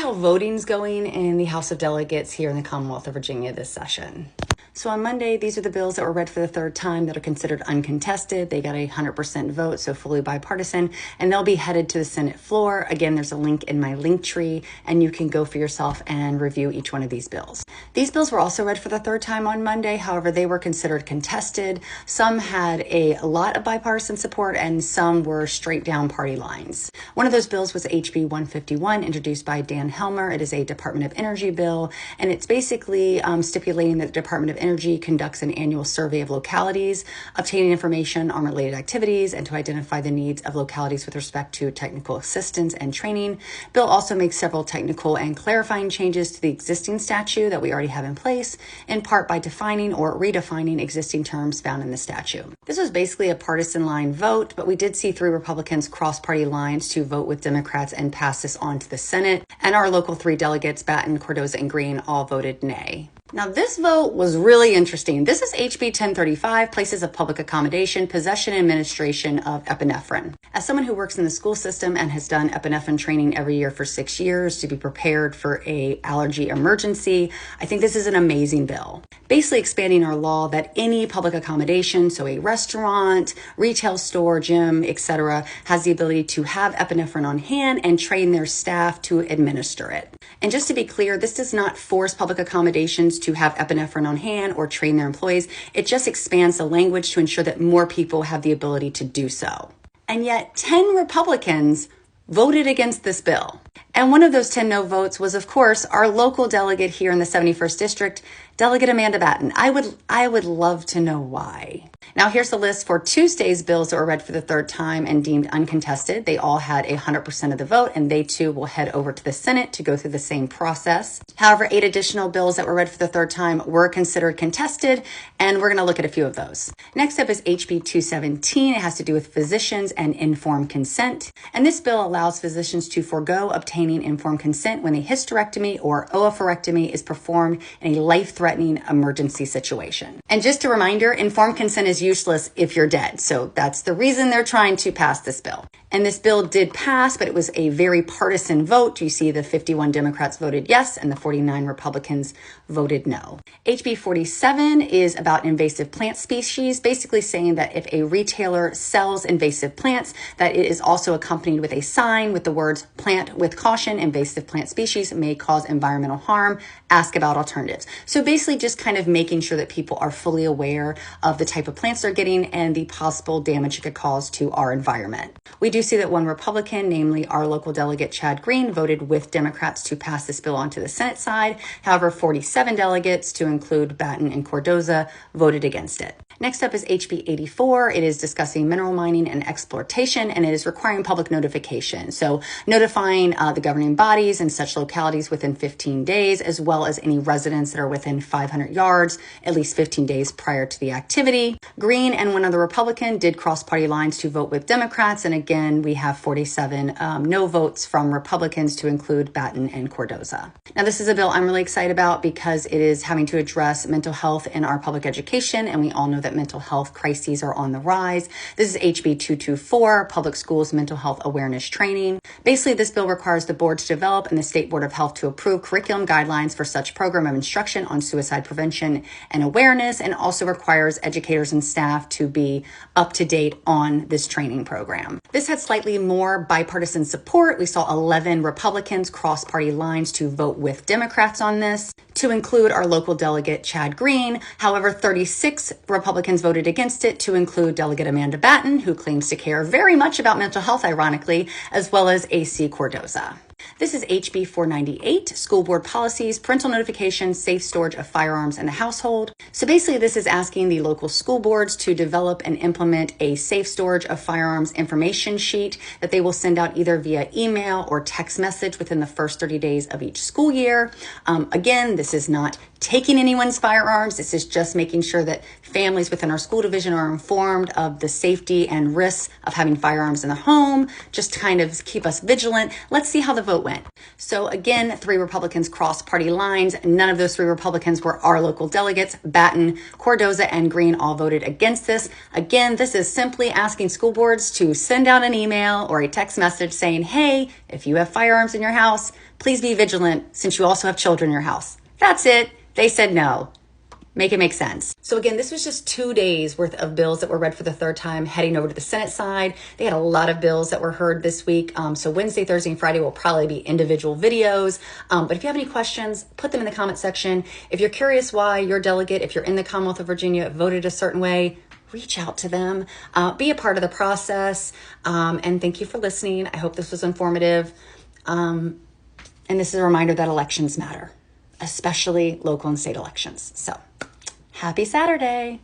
how voting's going in the House of Delegates here in the Commonwealth of Virginia this session. So on Monday, these are the bills that were read for the third time that are considered uncontested. They got a 100% vote, so fully bipartisan, and they'll be headed to the Senate floor. Again, there's a link in my link tree, and you can go for yourself and review each one of these bills. These bills were also read for the third time on Monday. However, they were considered contested. Some had a lot of bipartisan support, and some were straight down party lines. One of those bills was HB 151, introduced by Dan Helmer. It is a Department of Energy bill, and it's basically stipulating that the Department of Energy conducts an annual survey of localities, obtaining information on related activities, and to identify the needs of localities with respect to technical assistance and training. Bill also makes several technical and clarifying changes to the existing statute that we already have in place, in part by defining or redefining existing terms found in the statute. This was basically a partisan line vote, but we did see 3 Republicans cross party lines to vote with Democrats and pass this on to the Senate, and our local 3 delegates, Batten, Cardoza, and Green, all voted nay. Now, this vote was really interesting. This is HB 1035, Places of Public Accommodation, Possession and Administration of Epinephrine. As someone who works in the school system and has done epinephrine training every year for 6 years to be prepared for an allergy emergency, I think this is an amazing bill. Basically expanding our law that any public accommodation, so a restaurant, retail store, gym, etc., has the ability to have epinephrine on hand and train their staff to administer it. And just to be clear, this does not force public accommodations to have epinephrine on hand or train their employees. It just expands the language to ensure that more people have the ability to do so. And yet 10 Republicans voted against this bill. And one of those 10 no votes was, of course, our local delegate here in the 71st District, Delegate Amanda Batten. I would love to know why. Now, here's the list for Tuesday's bills that were read for the third time and deemed uncontested. They all had 100% of the vote, and they too will head over to the Senate to go through the same process. However, 8 additional bills that were read for the third time were considered contested, and we're going to look at a few of those. Next up is HB 217. It has to do with physicians and informed consent. And this bill allows physicians to forego obtaining informed consent when a hysterectomy or oophorectomy is performed in a life-threatening emergency situation. And just a reminder, informed consent is useless if you're dead. So that's the reason they're trying to pass this bill. And this bill did pass, but it was a very partisan vote. You see the 51 Democrats voted yes and the 49 Republicans voted no. HB 47 is about invasive plant species, basically saying that if a retailer sells invasive plants, that it is also accompanied with a sign with the words "plant with caution, invasive plant species may cause environmental harm, ask about alternatives." So basically just kind of making sure that people are fully aware of the type of plants they're getting and the possible damage it could cause to our environment. We do see that one Republican, namely our local delegate Chad Green, voted with Democrats to pass this bill onto the Senate side. However, 47 delegates, to include Batten and Cardoza, voted against it. Next up is HB 84. It is discussing mineral mining and exploitation, and it is requiring public notification. So notifying the governing bodies and such localities within 15 days, as well as any residents that are within 500 yards, at least 15 days prior to the activity. Green and one other Republican did cross party lines to vote with Democrats. And again, we have 47 no votes from Republicans, to include Batten and Cardoza. Now, this is a bill I'm really excited about because it is having to address mental health in our public education. And we all know that mental health crises are on the rise. This is HB 224, Public Schools Mental Health Awareness Training. Basically, this bill requires the board to develop and the State Board of Health to approve curriculum guidelines for such program of instruction on suicide prevention and awareness, and also requires educators and staff to be up to date on this training program. This had slightly more bipartisan support. We saw 11 Republicans cross party lines to vote with Democrats on this, to include our local delegate Chad Green. However, 36 Republicans voted against it, to include Delegate Amanda Batten, who claims to care very much about mental health, ironically, as well as AC Cardoza. This is HB 498, School Board Policies, Parental Notification, Safe Storage of Firearms in the Household. So basically, this is asking the local school boards to develop and implement a safe storage of firearms information sheet that they will send out either via email or text message within the first 30 days of each school year. Again, this is not taking anyone's firearms. This is just making sure that families within our school division are informed of the safety and risks of having firearms in the home, just to kind of keep us vigilant. Let's see how the vote went. So again, 3 Republicans crossed party lines. None of those 3 Republicans were our local delegates. Batten, Cordoza, and Green all voted against this. Again, this is simply asking school boards to send out an email or a text message saying, hey, if you have firearms in your house, please be vigilant since you also have children in your house. That's it. They said no. Make it make sense. So again, this was just 2 days worth of bills that were read for the 3rd time, heading over to the Senate side. They had a lot of bills that were heard this week. So Wednesday, Thursday, and Friday will probably be individual videos. But if you have any questions, put them in the comment section. If you're curious why your delegate, if you're in the Commonwealth of Virginia, voted a certain way, reach out to them, be a part of the process. And thank you for listening. I hope this was informative. And this is a reminder that elections matter, especially local and state elections. So happy Saturday.